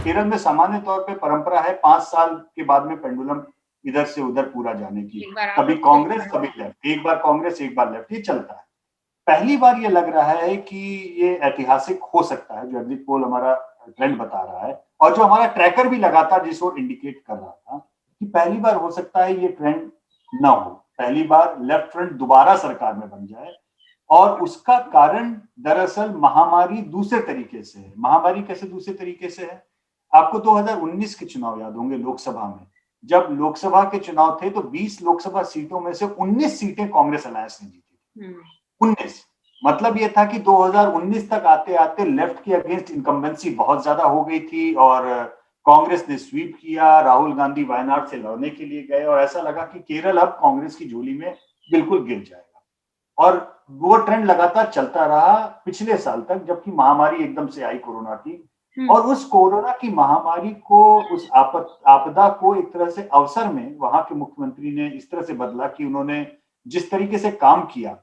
केरल में सामान्य तौर पे परंपरा है 5 साल के बाद में पेंडुलम इधर से उधर पूरा जाने की, कभी कांग्रेस कभी लेफ्ट, एक बार कांग्रेस एक बार लेफ्ट, ये चलता है। पहली बार ये लग रहा है कि ये ऐतिहासिक हो सकता है, जो एग्जिट पोल हमारा ट्रेंड बता रहा है और जो हमारा ट्रैकर भी लगातार जिस ओर इंडिकेट कर रहा था कि पहली बार हो सकता है ये ट्रेंड ना हो, पहली बार लेफ्ट फ्रंट दोबारा सरकार में बन जाए। और उसका कारण दरअसल महामारी दूसरे तरीके से है। महामारी कैसे दूसरे तरीके से है? आपको 2019 के चुनाव याद होंगे लोकसभा में। जब लोकसभा के चुनाव थे तो 20 लोकसभा सीटों में से 19 सीटें कांग्रेस अलायंस ने जीती थी। 19। मतलब ये था कि 2019 तक आते आते लेफ्ट के अगेंस्ट इनकम्बेंसी बहुत ज्यादा हो गई थी और कांग्रेस ने स्वीप किया, राहुल गांधी वायनाड से लड़ने के लिए गए और ऐसा लगा कि केरल अब कांग्रेस की झोली में बिल्कुल गिर जाएगा। और वो ट्रेंड लगातार चलता रहा पिछले साल तक, जबकि महामारी एकदम से आई कोरोना की। और उस कोरोना की महामारी को, उस आपदा को एक तरह से अवसर में वहां के मुख्यमंत्री ने इस तरह से बदला कि उन्होंने जिस तरीके से काम किया,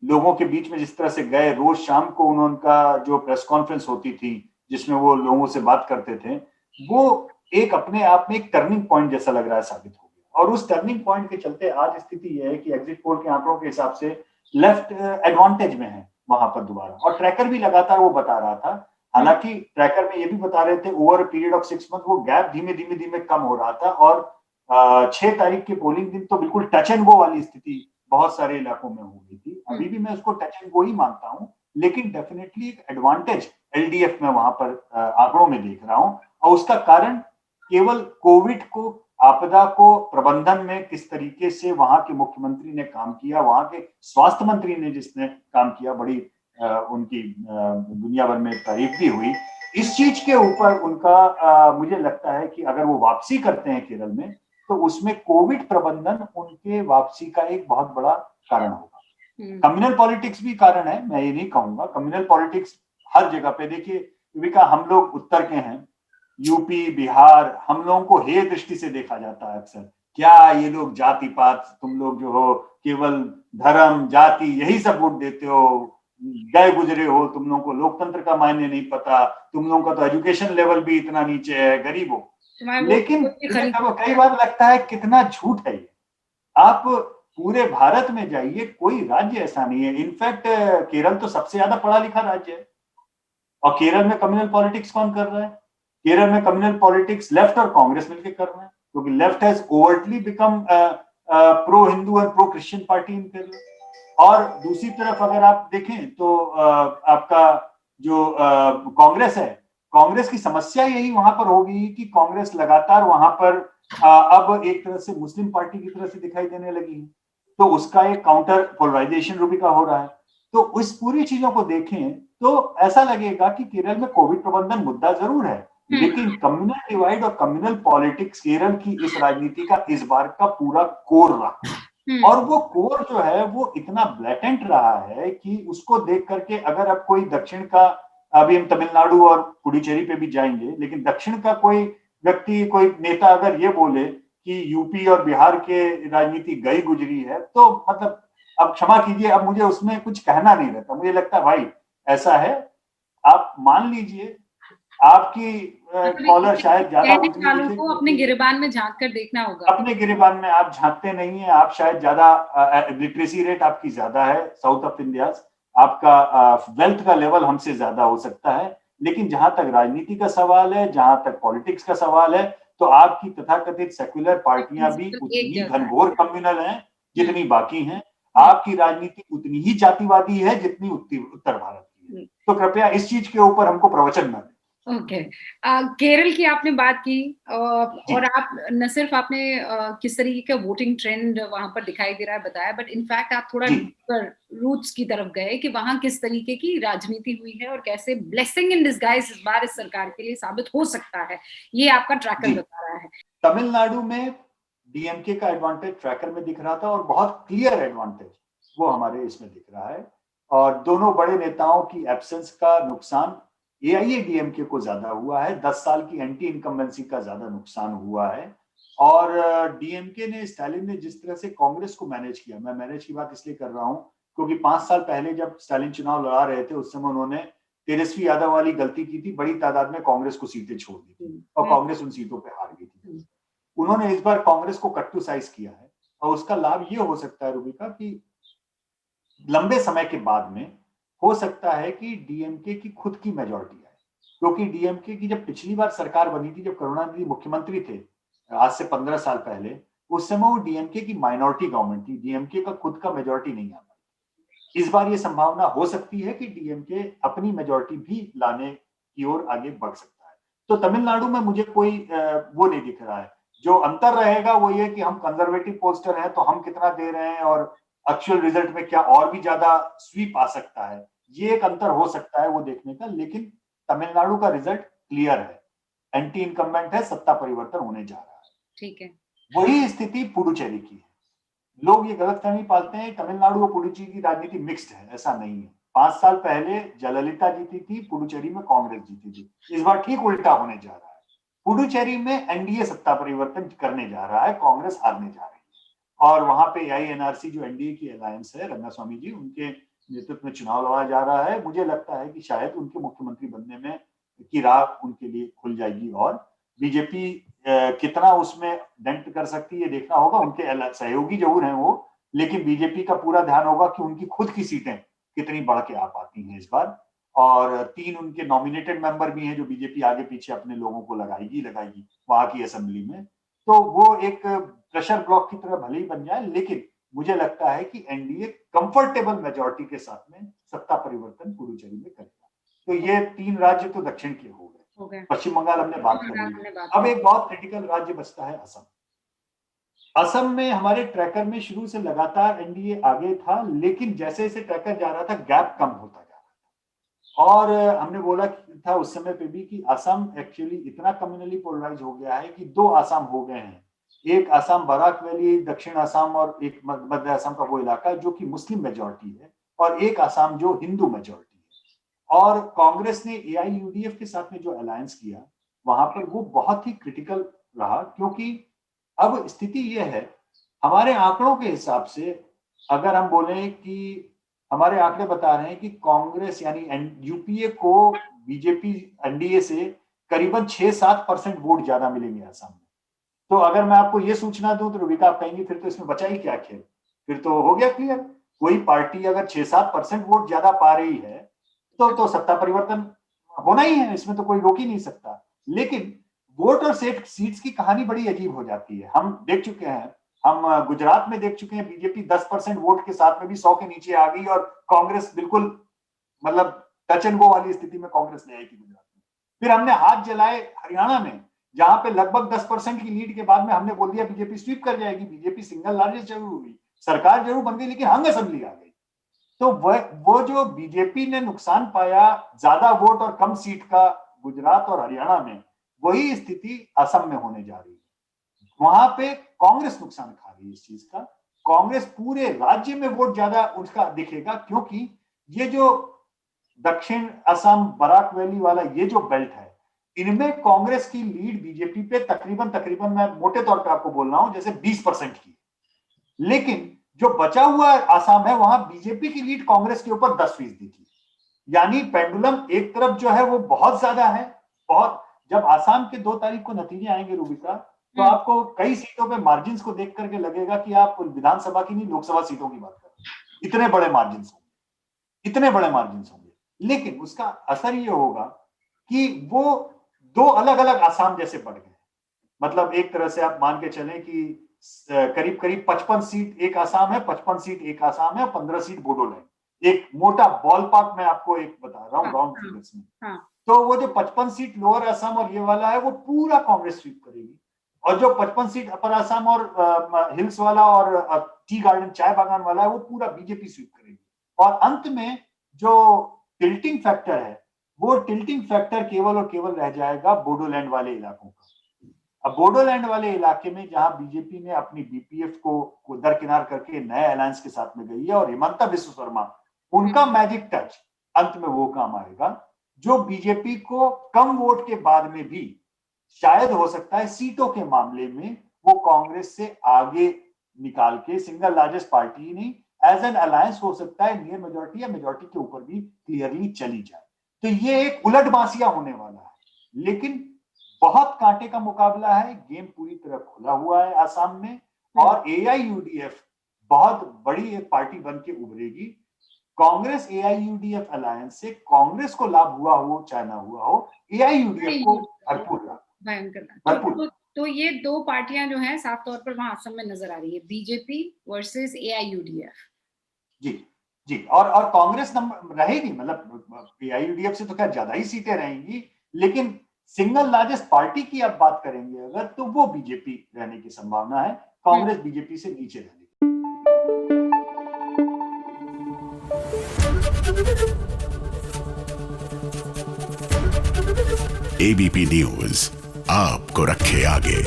लोगों के बीच में जिस तरह से गए, रोज शाम को उनका जो प्रेस कॉन्फ्रेंस होती थी जिसमें वो लोगों से बात करते थे, वो एक अपने आप में एक टर्निंग पॉइंट जैसा लग रहा है साबित हो गया। और उस टर्निंग पॉइंट के चलते आज स्थिति यह है कि एग्जिट पोल के आंकड़ों के हिसाब से लेफ्ट एडवांटेज में है वहां पर दोबारा। और ट्रैकर भी लगातार वो बता रहा था, हालांकि ट्रैकर में ये भी बता रहे थे ओवर पीरियड ऑफ 6 मंथ वो गैप धीमे धीमे धीमे कम हो रहा था। और 6 तारीख के पोलिंग दिन तो बिल्कुल टच एंड गो वाली स्थिति बहुत सारे इलाकों में हो गई थी। अभी भी मैं उसको टच एंड गो ही मानता हूं, लेकिन डेफिनेटली एक एडवांटेज एलडीएफ में वहां पर आंकड़ों में देख रहा हूं। और उसका कारण केवल कोविड को, आपदा को प्रबंधन में किस तरीके से वहां के मुख्यमंत्री ने काम किया, वहां के स्वास्थ्य मंत्री ने जिसने काम किया, बड़ी उनकी दुनिया भर में तारीफ भी हुई। इस चीज के ऊपर उनका मुझे लगता है कि अगर वो वापसी करते हैं केरल में, तो उसमें कोविड प्रबंधन उनके वापसी का एक बहुत बड़ा कारण होगा। कम्युनल पॉलिटिक्स भी कारण है, मैं ये नहीं कहूंगा। कम्युनल पॉलिटिक्स हर जगह पे देखिए, विका हम लोग उत्तर के हैं, यूपी बिहार, हम लोगों को हे दृष्टि से देखा जाता है अक्सर, क्या ये लोग जाति पात, तुम लोग जो हो केवल धर्म जाति यही सब वोट देते हो, गए गुजरे हो, तुम लोगों को लोकतंत्र का मायने नहीं पता, तुम लोगों का तो एजुकेशन लेवल भी इतना नीचे है, गरीब हो। लेकिन कई बार लगता है कितना झूठ है ये। आप पूरे भारत में जाइए, कोई राज्य ऐसा नहीं है। इनफैक्ट केरल तो सबसे ज्यादा पढ़ा लिखा राज्य है। और केरल में कम्युनल पॉलिटिक्स कौन कर रहा है? केरल में कम्युनल पॉलिटिक्स लेफ्ट और कांग्रेस मिलकर कर रहे हैं, क्योंकि left has overtly become pro Hindu and pro Christian party इन केरल। और दूसरी तरफ अगर आप देखें तो आपका जो कांग्रेस है, कांग्रेस की समस्या यही वहां पर होगी कि कांग्रेस लगातार वहां पर अब एक तरह से मुस्लिम पार्टी की तरह से दिखाई देने लगी है। तो उसका एक काउंटर पोलराइजेशन रूपी का हो रहा है। तो उस पूरी चीजों को देखें तो ऐसा लगेगा कि केरल में कोविड प्रबंधन मुद्दा जरूर है, लेकिन कम्युनल डिवाइड और कम्युनल पॉलिटिक्स केरल की इस राजनीति का इस बार का पूरा कोर रहा। और वो कोर जो है वो इतना ब्लैटेंट रहा है कि उसको देख करके अगर अब कोई दक्षिण का, अभी हम तमिलनाडु और पुडुचेरी पे भी जाएंगे, लेकिन दक्षिण का कोई व्यक्ति, कोई नेता अगर ये बोले कि यूपी और बिहार के राजनीति गई गुजरी है, तो मतलब अब क्षमा कीजिए, अब मुझे उसमें कुछ कहना नहीं रहता। मुझे लगता है भाई ऐसा है, आप मान लीजिए आपकी कॉलर शायद ज्यादा वालों को अपने गिरेबान में झांक कर देखना होगा। अपने गिरेबान में आप झांकते नहीं है, आप शायद ज्यादा लिटरेसी रेट आपकी ज्यादा है साउथ ऑफ इंडिया, आपका वेल्थ का लेवल हमसे ज्यादा हो सकता है, लेकिन जहां तक राजनीति का सवाल है, जहां तक पॉलिटिक्स का सवाल है, तो आपकी तथाकथित सेक्युलर पार्टियां भी उतनी घनघोर कम्युनल हैं जितनी बाकी हैं। आपकी राजनीति उतनी ही जातिवादी है जितनी उत्तर भारत की है। तो कृपया इस चीज के ऊपर हमको प्रवचन न दें। ओके, केरल की आपने बात की और आप न सिर्फ आपने किस तरीके का वोटिंग ट्रेंड वहां पर दिखाई दे रहा है बताया, बट इनफैक्ट आप थोड़ा रूट्स की तरफ गए कि वहां किस तरीके की राजनीति हुई है और कैसे ब्लेसिंग इन डिस्गाइज इस बार इस सरकार के लिए साबित हो सकता है, ये आपका ट्रैकर बता रहा है। तमिलनाडु में डीएमके का एडवांटेज ट्रैकर में दिख रहा था और बहुत क्लियर एडवांटेज वो हमारे इसमें दिख रहा है। और दोनों बड़े नेताओं की एब्सेंस का नुकसान एआईएडीएमके को ज्यादा हुआ है, 10 साल की एंटी इनकम्बेंसी का ज्यादा नुकसान हुआ है। और डीएमके ने, स्टालिन ने जिस तरह से कांग्रेस को मैनेज किया, मैं मैनेज की बात इसलिए कर रहा हूं क्योंकि 5 साल पहले जब स्टालिन चुनाव लड़ा रहे थे उस समय उन्होंने तेजस्वी यादव वाली गलती की थी, बड़ी तादाद में कांग्रेस को सीटें छोड़ दी थी और कांग्रेस उन सीटों पे हार गई थी। उन्होंने इस बार कांग्रेस को कट टू साइज किया है और उसका लाभ ये हो सकता है रूबिका कि लंबे समय के बाद में हो सकता है कि डीएमके की खुद की मेजॉरिटी आए, क्योंकि डीएमके की जब पिछली बार सरकार बनी थी, जब करुणानिधि मुख्यमंत्री थे आज से 15 साल पहले, उस समय वो डीएमके की माइनॉरिटी गवर्नमेंट थी, डीएमके का खुद का मेजॉरिटी नहीं आ पाई। इस बार ये संभावना हो सकती है कि डीएमके अपनी मेजॉरिटी भी लाने की ओर आगे बढ़ सकता है। तो तमिलनाडु में मुझे कोई वो नहीं दिख रहा है। जो अंतर रहेगा वो ये कि हम कंजर्वेटिव पोस्टर हैं तो हम कितना दे रहे हैं और एक्चुअल रिजल्ट में क्या और भी ज्यादा स्वीप आ सकता है, ये एक अंतर हो सकता है वो देखने का। लेकिन तमिलनाडु का रिजल्ट क्लियर है, एंटी इनकम्बेंट है, सत्ता परिवर्तन होने जा रहा है। ठीक है। वही स्थिति पुडुचेरी की है। लोग ये गलतफहमी पालते हैं तमिलनाडु और पुडुचेरी की राजनीति मिक्स्ड है, ऐसा नहीं है। 5 साल पहले जयललिता जीती थी, पुडुचेरी में कांग्रेस जीती थी। इस बार ठीक उल्टा होने जा रहा है। पुडुचेरी में एनडीए सत्ता परिवर्तन करने जा रहा है, कांग्रेस हारने जा रही है और वहां पे एआईएनआरसी जो एनडीए की अलायंस है, रंगास्वामी जी उनके नेतृत्व में चुनाव लड़ा जा रहा है। मुझे लगता है कि शायद उनके मुख्यमंत्री बनने में की राह उनके लिए खुल जाएगी और बीजेपी कितना उसमें डेंट कर सकती है ये देखना होगा। उनके सहयोगी जरूर हैं वो, लेकिन बीजेपी का पूरा ध्यान होगा कि उनकी खुद की सीटें कितनी बढ़ के आ पाती हैं इस बार। और 3 उनके नॉमिनेटेड मेंबर भी हैं जो बीजेपी आगे पीछे अपने लोगों को लगाएगी वहां की असेंबली में। तो वो एक प्रेशर ब्लॉक की तरह भले ही बन जाए, लेकिन मुझे लगता है कि एनडीए कंफर्टेबल मेजॉरिटी के साथ में सत्ता परिवर्तन पुडुचेरी में करेगा। तो ये 3 राज्य तो दक्षिण के हो गए। पश्चिम बंगाल हमने बात कर ली। अब एक बहुत क्रिटिकल राज्य बचता है असम। असम में हमारे ट्रैकर में शुरू से लगातार एनडीए आगे था, लेकिन जैसे जैसे ट्रैकर जा रहा था गैप कम होता जा रहा था। और हमने बोला था उस समय पे भी कि असम एक्चुअली इतना कम्युनली पोलराइज हो गया है कि 2 असम हो गए हैं। एक असम बराक वैली, दक्षिण असम, और एक मध्य असम का वो इलाका जो कि मुस्लिम मेजॉरिटी है, और एक असम जो हिंदू मेजॉरिटी है। और कांग्रेस ने एआईयूडीएफ के साथ में जो अलायंस किया वहां पर वो बहुत ही क्रिटिकल रहा, क्योंकि अब स्थिति ये है हमारे आंकड़ों के हिसाब से, अगर हम बोलें कि हमारे आंकड़े बता रहे हैं कि कांग्रेस यानी यूपीए को बीजेपी एनडीए से करीबन 6-7% वोट ज्यादा मिलेंगे असम में। तो अगर मैं आपको ये सूचना दूं तो रूबिका आप कहेंगी फिर तो इसमें बचा ही क्या खेल, फिर तो हो गया क्लियर। कोई पार्टी अगर 6-7% वोट ज्यादा पा रही है तो सत्ता परिवर्तन होना ही है, इसमें तो कोई रोक ही नहीं सकता। लेकिन वोट और सीट्स की कहानी बड़ी अजीब हो जाती है। हम देख चुके हैं, हम गुजरात में देख चुके हैं, बीजेपी 10% वोट के साथ में भी 100 के नीचे आ गई और कांग्रेस बिल्कुल मतलब टच एंड गो वाली स्थिति में कांग्रेस ले आई थी गुजरात में। फिर हमने हाथ जलाए हरियाणा में, जहां पे लगभग 10% की लीड के बाद में हमने बोल दिया बीजेपी स्वीप कर जाएगी। बीजेपी सिंगल लार्जेस्ट जरूर हुई, सरकार जरूर बन गई, लेकिन हंग असेंबली आ गई। तो वो जो बीजेपी ने नुकसान पाया ज्यादा वोट और कम सीट का गुजरात और हरियाणा में, वही स्थिति असम में होने जा रही है। वहां पे कांग्रेस नुकसान खा रही है इस चीज का। कांग्रेस पूरे राज्य में वोट ज्यादा उसका दिखेगा, क्योंकि ये जो दक्षिण असम बराक वैली वाला ये जो बेल्ट है, इनमें कांग्रेस की लीड बीजेपी पे तकरीबन मैं मोटे तौर पे आपको बोल रहा हूं जैसे 20% की। लेकिन जो बचा हुआ आसाम है वहां बीजेपी की लीड कांग्रेस के ऊपर 10% की। यानी पेंडुलम एक तरफ जो है वो बहुत ज्यादा है, बहुत। जब आसाम के 2 तारीख को नतीजे आएंगे रूबिका, तो आपको कई सीटों पे मार्जिन को देख करके लगेगा कि आप विधानसभा की नहीं लोकसभा सीटों की बात कर रहे हैं। इतने बड़े मार्जिन होंगे, इतने बड़े मार्जिन होंगे। लेकिन उसका असर ये होगा कि वो 2 अलग अलग आसाम जैसे बढ़ गए। मतलब एक तरह से आप मान के चलें कि करीब करीब 55 सीट एक आसाम है, 55 सीट एक आसाम है, 15 सीट बोडोलैंड। एक मोटा बॉल पार्क मैं आपको एक बता रहा हूँ राउंड फिगर्स में। तो वो जो 55 सीट लोअर असम और ये वाला है वो पूरा कांग्रेस स्वीप करेगी, और जो 55 सीट अपर असम और हिल्स वाला और टी गार्डन चाय बागान वाला है वो पूरा बीजेपी स्वीप करेगी। और अंत में जो टिल्टिंग फैक्टर है, वो टिल्टिंग फैक्टर केवल और केवल रह जाएगा बोडोलैंड वाले इलाकों का। अब बोडोलैंड वाले इलाके में जहां बीजेपी ने अपनी बीपीएफ को दरकिनार करके नए अलायंस के साथ में गई है, और हिमंता बिस्व शर्मा उनका मैजिक टच अंत में वो काम आएगा जो बीजेपी को कम वोट के बाद में भी शायद हो सकता है सीटों के मामले में वो कांग्रेस से आगे निकाल के सिंगल लार्जेस्ट पार्टी नहीं एज एन अलायंस हो सकता है नियर मेजोरिटी या मेजोरिटी के ऊपर भी क्लियरली चली जाए। तो ये एक उलटबासिया होने वाला है, लेकिन बहुत कांटे का मुकाबला है। गेम पूरी तरह खुला हुआ है आसाम में, और AIUDF बहुत बड़ी एक पार्टी बन के उभरेगी। कांग्रेस AIUDF अलायंस से कांग्रेस को लाभ हुआ हो चाहे ना हुआ हो, AIUDF को भरपूर लाभ। तो ये दो पार्टियां जो हैं साफ तौर पर वहां असम में नजर आ रही है, बीजेपी वर्सेस AIUDF। जी, और कांग्रेस रहेगी, मतलब AIUDF से तो खैर ज्यादा ही सीटें रहेंगी, लेकिन सिंगल लार्जेस्ट पार्टी की आप बात करेंगे अगर, तो वो बीजेपी रहने की संभावना है, कांग्रेस बीजेपी से नीचे रहने की। ABP न्यूज आपको रखे आगे।